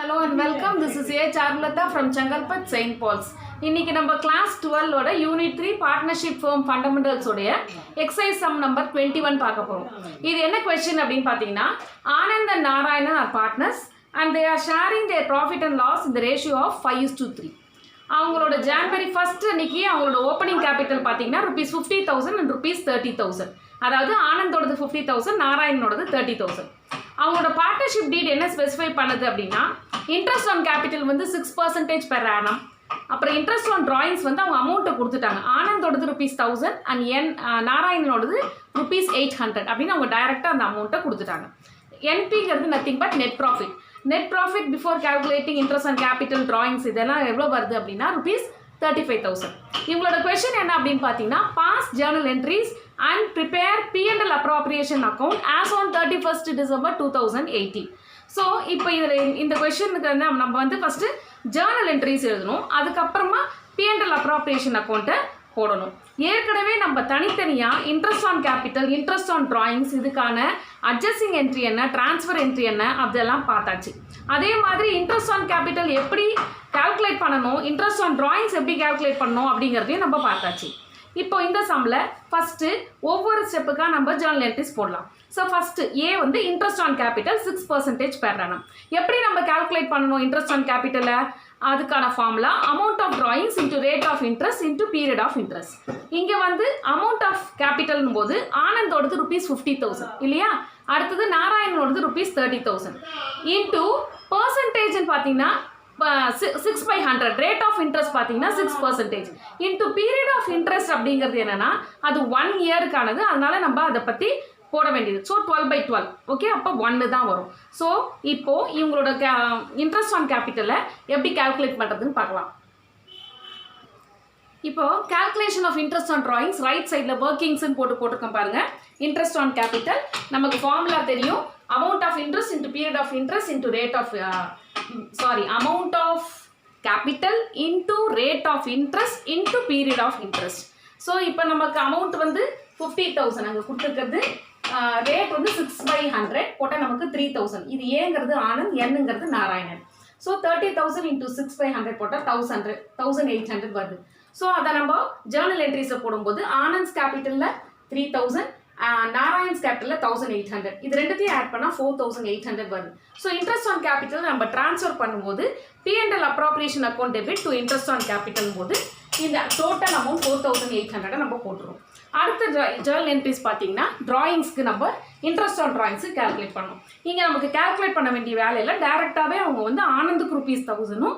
Hello and welcome. This is A. Charulata from Changalpat St. Paul's. இன்னைக்கு நம்ம class 12 ஓட unit 3 partnership firm fundamentals உடைய exercise sum number 21 பார்க்க போறோம். இது என்ன क्वेश्चन அப்படினு பாத்தீங்கன்னா Anand and Narayanan are partners and they are sharing their profit and loss in the ratio of 5:3. அவங்களோட ஜனவரி 1st அன்னைக்கு அவங்களோட ஓபனிங் கேபிட்டல் பாத்தீங்கன்னா ₹50,000 and ₹30,000. அதாவது ஆனந்தோடது 50,000, நாராயணனோடது 30,000. அவங்களோட பார்ட்னர்ஷிப் டீட் என்ன ஸ்பெசிஃபை பண்ணுது அப்படின்னா இன்ட்ரெஸ்ட் ஆன் கேபிட்டல் வந்து 6% per annum. அப்புறம் இன்ட்ரெஸ்ட் ஆன் டிராயிங்ஸ் வந்து அவங்க அமௌண்ட்டை கொடுத்துட்டாங்க. ஆனந்தோடது ₹1000 அண்ட் நாராயணனோடது ₹800 அப்படின்னு அவங்க டைரெக்டாக அந்த அமௌண்ட்டை கொடுத்துட்டாங்க. என்பிங்கிறது nothing but net profit. Net profit before calculating interest on capital drawings இதெல்லாம் எவ்வளோ வருது அப்படின்னா ₹35,000. இவங்களோட கொஸ்டின் என்ன அப்படின்னு பார்த்தீங்கன்னா pass journal entries and prepare P&L appropriation account as on 31st December 2018. So இப்போ இதில் இந்த கொஷனுக்கு வந்து நம்ம வந்து ஃபஸ்ட்டு ஜேர்னல் என்ட்ரிஸ் எழுதணும். அதுக்கப்புறமா P&L appropriation அக்கௌண்ட்டை போடணும். ஏற்கனவே நம்ம தனித்தனியாக interest on capital, interest on drawings இதுக்கான அட்ஜஸ்டிங் என்ட்ரி என்ன, டிரான்ஸ்ஃபர் என்ட்ரி என்ன அதெல்லாம் பார்த்தாச்சு. அதே மாதிரி இன்ட்ரெஸ்ட் ஆன் கேபிட்டல் எப்படி கால்குலேட் பண்ணணும், இன்ட்ரெஸ்ட் ஆன் டிராயிங்ஸ் எப்படி கால்குலேட் பண்ணணும் அப்படிங்கிறதையும் நம்ம பார்த்தாச்சு. இப்போ இந்த சம்மில் ஃபஸ்ட்டு ஒவ்வொரு ஸ்டெப்புக்காக நம்ம ஜேர்னல் என்ட்ரிஸ் போடலாம். ஸோ ஃபஸ்ட்டு ஏ வந்து interest on capital 6% per annum. எப்படி நம்ம கால்குலேட் பண்ணணும் இன்ட்ரெஸ்ட் ஆன் கேபிட்டலை? அதுக்கான formula amount of drawings into rate of interest into period of interest. இங்கே வந்து அமௌண்ட் ஆஃப் கேபிட்டல்னும் போது ஆனந்தோடது ₹50,000 இல்லையா? அடுத்தது நாராயணனோடது ₹30,000 இன்ட்டு பர்சன்டேஜ்னு பார்த்தீங்கன்னா 6/100. ரேட் ஆஃப் இன்ட்ரெஸ்ட் பார்த்தீங்கன்னா 6% இன்ட்டு பீரியட் ஆஃப் இன்ட்ரெஸ்ட் அப்படிங்கிறது என்னென்னா அது 1 இயருக்கானது. அதனால நம்ம அதை பற்றி போட வேண்டியது. ஸோ 12/12 ஓகே, அப்போ 1 தான் வரும். ஸோ இப்போது இவங்களோட இன்ட்ரெஸ்ட் ஆன் கேபிட்டலை எப்படி கால்குலேட் பண்ணுறதுன்னு பார்க்கலாம். இப்போது calculation of interest on drawings right சைடில் ஒர்க்கிங்ஸ்ன்னு போட்டிருக்கோம் பாருங்கள். இன்ட்ரெஸ்ட் ஆன் கேபிட்டல் நமக்கு ஃபார்முலா தெரியும். amount of interest into period of interest into rate of amount of capital into rate of interest into period of interest. So இப்போ நமக்கு amount வந்து 50,000 அங்கே கொடுத்துருக்கிறது. ரேட் வந்து 6/100 போட்டால் நமக்கு 3,000. இது ஏங்கிறது ஆனந்த், என்னங்கிறது நாராயணன். ஸோ 30,000 into 6/100 போட்டால் 1,800 வருது. ஸோ அதை நம்ம ஜேர்னல் என்ட்ரிஸை போடும்போது ஆனந்த்ஸ் கேபிட்டலில் 3,000, நாராயண்ஸ் கேபிட்டலில் 1,800. இது ரெண்டுத்தையும் ஆட் பண்ணால் 4,800 வருது. ஸோ இன்ட்ரெஸ்ட் ஆன் கேபிட்டல் நம்ம ட்ரான்ஸ்ஃபர் பண்ணும்போது P&L appropriation account debit to interest on capital போது இந்த டோட்டல் அமௌண்ட் 4,800 நம்ம போட்டுருவோம். அடுத்த ஜேர்னல் என்ட்ரிஸ் பார்த்தீங்கன்னா டிராயிங்ஸ்க்கு நம்ம இன்ட்ரெஸ்ட் ஆன் டிராயிங்ஸு கேல்குலேட் பண்ணணும். இங்கே நமக்கு கேல்குலேட் பண்ண வேண்டிய வேலையில் டேரெக்டாகவே அவங்க வந்து ஆனந்துக்கு ₹1,000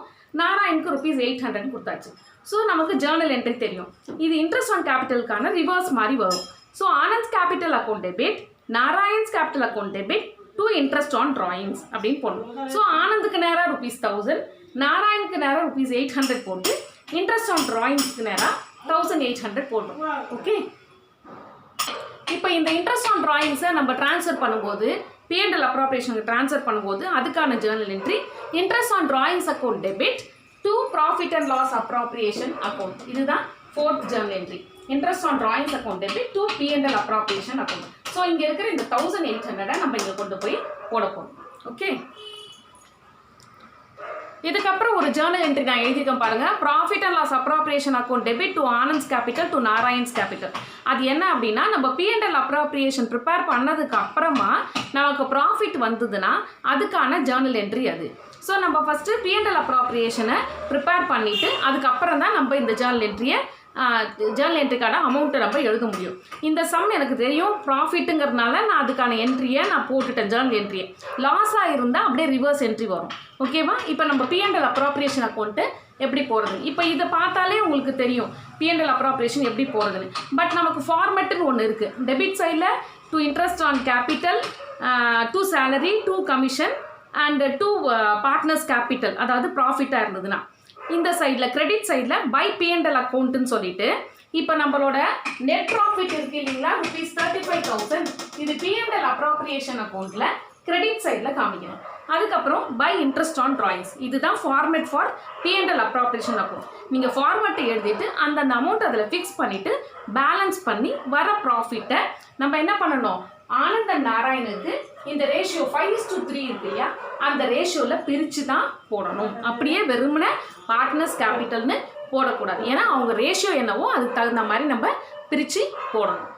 நாராயணுக்கு ₹800 கொடுத்தாச்சு. ஸோ நமக்கு ஜேர்னல் என்ட்ரி தெரியும். இது இன்ட்ரெஸ்ட் ஆன் கேபிட்டலுக்கான ரிவர்ஸ் மாதிரி வரும். So Anand's capital account debit, Narayan's capital account debit to interest on drawings அப்படின்னு போடணும். ஸோ ஆனந்துக்கு நேராக ₹1,000, நாராயணுக்கு நேராக ₹800 போட்டு இன்ட்ரெஸ்ட் ஆன் டிராயிங்ஸ்க்கு நேராக 1,800 போடுறோம். ஓகே, இப்போ இந்த இன்ட்ரெஸ்ட் ஆன் டிராயிங்ஸை நம்ம ட்ரான்ஸ்ஃபர் பண்ணும்போது P&L அப்ராப்ரியேஷனுக்கு ட்ரான்ஸ்ஃபர் பண்ணும்போது அதுக்கான journal entry interest on drawings account debit to profit and loss appropriation account. இதுதான் 4th journal entry. Interest on drawings account debit to P&L appropriation account. So இங்கே இருக்கிற இந்த 1,800 நம்ம இங்கே கொண்டு போய் போட போகிறோம். ஓகே, இதுக்கப்புறம் ஒரு ஜேர்னல் என்ட்ரி நான் எழுதிக்கேன் பாருங்கள். Profit and loss appropriation account debit to Anand's capital to Narayan's capital. அது என்ன அப்படின்னா நம்ம P&L அப்ராப்ரியேஷன் ப்ரிப்பேர் பண்ணதுக்கு அப்புறமா நமக்கு ப்ராஃபிட் வந்ததுன்னா அதுக்கான ஜேர்னல் என்ட்ரி அது. ஸோ நம்ம ஃபஸ்ட்டு P&L அப்ராப்ரியேஷனை ப்ரிப்பேர் பண்ணிவிட்டு அதுக்கப்புறம் தான் நம்ம இந்த ஜேர்னல் என்ட்ரிக்கான அமௌண்ட்டை நம்ம எழுத முடியும். இந்த சம் எனக்கு தெரியும் ப்ராஃபிட்டுங்கிறதுனால நான் அதுக்கான என்ட்ரியை நான் போட்டுட்டேன். ஜேர்னல் என்ட்ரியை லாஸாக இருந்தால் அப்படியே ரிவர்ஸ் என்ட்ரி வரும். ஓகேவா? இப்போ நம்ம P&L அப்ராப்ரியேஷன் அக்கௌண்ட்டு எப்படி போகிறது? இப்போ இதை பார்த்தாலே உங்களுக்கு தெரியும் P&L அப்ராப்ரியேஷன் எப்படி போகிறதுன்னு. பட் நமக்கு ஃபார்மெட்டுன்னு ஒன்று இருக்குது. டெபிட் சைடில் to interest on capital, to salary, to commission and to partners capital, அதாவது ப்ராஃபிட்டாக இருந்ததுன்னா. இந்த சைடில் கிரெடிட் சைடில் பை P&L அக்கௌண்ட்டுன்னு சொல்லிட்டு இப்போ நம்மளோட நெட் ப்ராஃபிட் இருக்குது இல்லைங்களா, ₹35,000. இது P&L அப்ராப்ரியேஷன் அக்கௌண்ட்டில் கிரெடிட் சைடில் காமிக்கணும். அதுக்கப்புறம் பை இன்ட்ரெஸ்ட் ஆன் டிராயிங்ஸ். இதுதான் format for P&L appropriation account. நீங்கள் ஃபார்மேட்டை எழுதிட்டு அந்தந்த அமௌண்ட் அதில் ஃபிக்ஸ் பண்ணிவிட்டு பேலன்ஸ் பண்ணி வர ப்ராஃபிட்டை நம்ம என்ன பண்ணணும், ஆனந்த் அண்ட் நாராயணுக்கு இந்த ரேஷியோ 5:3 இருக்கு இல்லையா, அந்த ரேஷியோவில் பிரித்து தான் போடணும். அப்படியே வெறுமனே பார்ட்னர்ஸ் கேபிட்டல்னு போடக்கூடாது. ஏன்னா அவங்க ரேஷியோ என்னவோ அதுக்கு தகுந்த மாதிரி நம்ம பிரித்து போடணும்.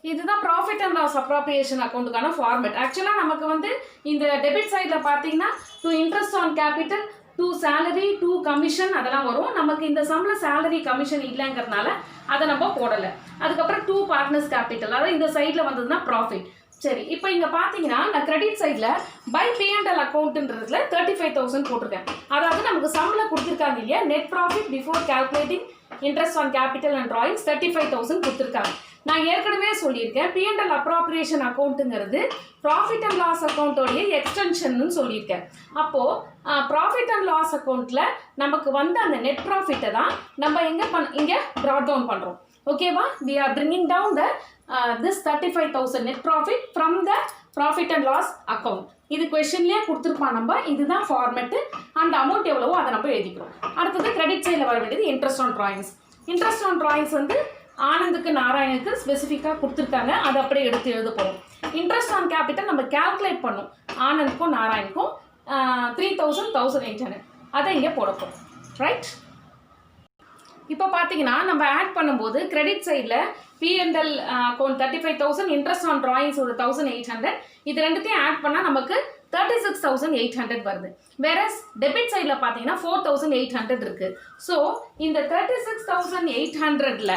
இதுதான் ப்ராஃபிட் அண்ட் லாஸ் அப்ராப்ரியேஷன் அக்கௌண்ட்டுக்கான ஃபார்மேட். ஆக்சுவலாக நமக்கு வந்து இந்த டெபிட் சைடில் பார்த்தீங்கன்னா 2 interest on capital, 2 salary, 2 commission அதெல்லாம் வரும். நமக்கு இந்த சம்மில் சேலரி கமிஷன் இல்லைங்கிறதுனால அதை நம்ம போடலை. அதுக்கப்புறம் 2 பார்ட்னர்ஸ் கேபிட்டல், அதாவது இந்த சைடில் வந்ததுன்னா ப்ராஃபிட். சரி, இப்போ இங்கே பார்த்தீங்கன்னா நான் கிரெடிட் சைடில் பை P&L அக்கௌண்ட்டுன்றதுல 35,000 போட்டிருக்கேன். அதாவது நமக்கு சம்மில் கொடுத்துருக்காங்க இல்லையா, net profit before calculating interest on capital and drawings 35,000 கொடுத்துருக்காங்க. நான் ஏற்கனவே சொல்லியிருக்கேன் P&L அப்ராப்ரியேஷன் அக்கௌண்ட்டுங்கிறது ப்ராஃபிட் அண்ட் லாஸ் அக்கௌண்ட்டோடைய எக்ஸ்டென்ஷன்னு சொல்லியிருக்கேன். அப்போது ப்ராஃபிட் அண்ட் லாஸ் அக்கௌண்ட்டில் நமக்கு வந்த அந்த நெட் ப்ராஃபிட்டை தான் நம்ம இங்கே ப்ராட் டவுன் பண்ணுறோம். ஓகேவா, we are bringing down the this 35,000 net profit from the profit and loss account. இது கொஸ்டின்லேயே கொடுத்துருப்பான். நம்ம இதுதான் ஃபார்மெட்டு. அந்த அமௌண்ட் எவ்வளவோ அதை நம்ம எழுதிக்கிறோம். அடுத்தது கிரெடிட் சைடில் வர வேண்டியது interest on drawings. Interest on drawings வந்து ஆனந்துக்கு நாராயணுக்கு ஸ்பெசிஃபிக்காக கொடுத்துருக்காங்க, அதை அப்படியே எடுத்து எழுத போகிறோம். இன்ட்ரெஸ்ட் ஆன் கேபிட்டல் நம்ம கேல்குலேட் பண்ணோம். ஆனந்துக்கும் நாராயணுக்கும் 3,000, 1,800 அதை இங்கே போட போகிறோம். ரைட், இப்போ பார்த்தீங்கன்னா நம்ம ஆட் பண்ணும்போது கிரெடிட் சைடில் P&L account 35,000, interest on drawings ஒரு 1,800, இது ரெண்டுத்தையும் ஆட் பண்ணால் நமக்கு 36,800 வருது. வேறஸ் டெபிட் சைடில் பார்த்தீங்கன்னா 4,800 இருக்குது. ஸோ இந்த 36,800ல்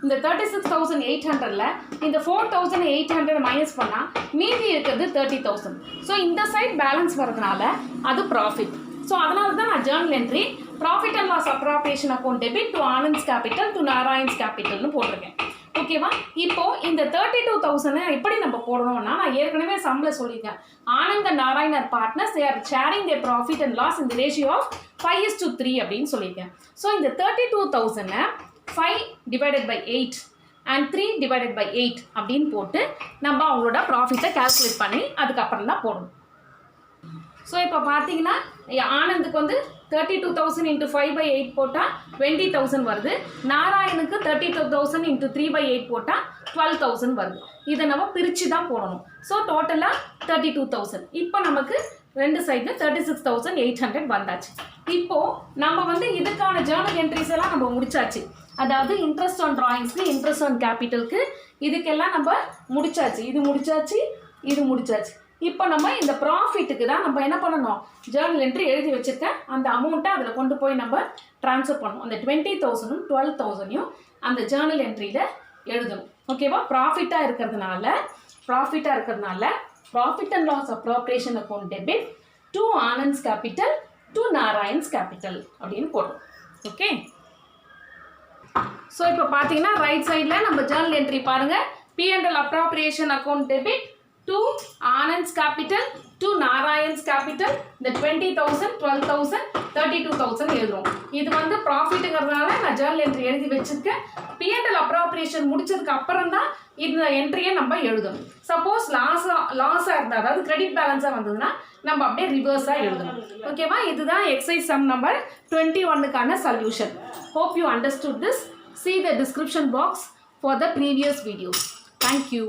இந்த 36,800ல் இந்த 4,800 மைனஸ் பண்ணால் மீதி இருக்கிறது 30,000. ஸோ இந்த சைட் பேலன்ஸ் வரதுனால அது ப்ராஃபிட். ஸோ அதனால தான் நான் journal entry profit and loss appropriation account debit to Anand's capital to Narayan's கேபிட்டல்னு போட்டிருக்கேன். ஓகேவா, இப்போ இந்த 32,000 எப்படி நம்ம போடணும்னா, நான் ஏற்கனவே சம்மில் சொல்லியிருக்கேன். Anand and Narayan are partners, they are sharing their profit and loss இந்த ரேஷியோ ஆஃப் 5:3 அப்படின்னு சொல்லியிருக்கேன். ஸோ இந்த 32,000 5 divided by 8 and 3 divided by 8 அப்படின்னு போட்டு நம்ம அவங்களோட ப்ராஃபிட்டை கால்குலேட் பண்ணி அதுக்கப்புறம் தான் போடணும். ஸோ இப்போ பார்த்தீங்கன்னா ஆனந்துக்கு வந்து 32,000 into 5/8 போட்டால் 20,000 வருது. நாராயணுக்கு 32,000 into 3/8 போட்டால் 12,000 வருது. இதை நம்ம பிரித்து தான் போடணும். ஸோ டோட்டலாக 32,000. இப்போ நமக்கு ரெண்டு சைடில் 36,800 வந்தாச்சு. இப்போது நம்ம வந்து இதுக்கான ஜேர்னல் என்ட்ரிஸ் எல்லாம் நம்ம முடிச்சாச்சு. அதாவது இன்ட்ரெஸ்ட் ஆன் ட்ராயிங்ஸ்க்கு, இன்ட்ரெஸ்ட் ஆன் கேபிட்டலுக்கு, இதுக்கெல்லாம் நம்ம முடிச்சாச்சு. இது முடிச்சாச்சு, இது முடிச்சாச்சு. இப்போ நம்ம இந்த ப்ராஃபிட்டுக்கு தான் நம்ம என்ன பண்ணணும், ஜேர்னல் என்ட்ரி எழுதி வச்சுருக்கேன். அந்த அமௌண்ட்டை அதில் கொண்டு போய் நம்ம ட்ரான்ஸ்ஃபர் பண்ணணும். அந்த 20,000 12,000 அந்த ஜேர்னல் என்ட்ரியில் எழுதணும். ஓகேவா, ப்ராஃபிட்டாக இருக்கிறதுனால profit and loss appropriation account debit to Anand's capital to Narayan's capital அப்படின்னு போடுறோம். ஓகே, ஸோ இப்போ பார்த்தீங்கன்னா ரைட் சைடில் நம்ம ஜேர்னல் என்ட்ரி பாருங்கள். P&L appropriation account debit to Anand's capital to Narayan's capital இந்த 20,000 12,000 32,000 எழுதுறோம். இது வந்து ப்ராஃபிட்டுங்கிறதுனால நான் ஜேர்னல் என்ட்ரி எழுதி வச்சிருக்கேன். P&L அப்ராப்ரியேஷன் முடிச்சதுக்கு அப்புறம் தான் இந்த என்ட்ரியை நம்ம எழுதணும். சப்போஸ் லாஸாக இருந்தால், அதாவது கிரெடிட் பேலன்ஸாக வந்ததுன்னா நம்ம அப்படியே ரிவர்ஸாக எழுதணும். ஓகேவா, இதுதான் எக்ஸசைஸ் சம் நம்பர் 21க்கான solution. Hope you understood this. See the description box for the previous videos. Thank you.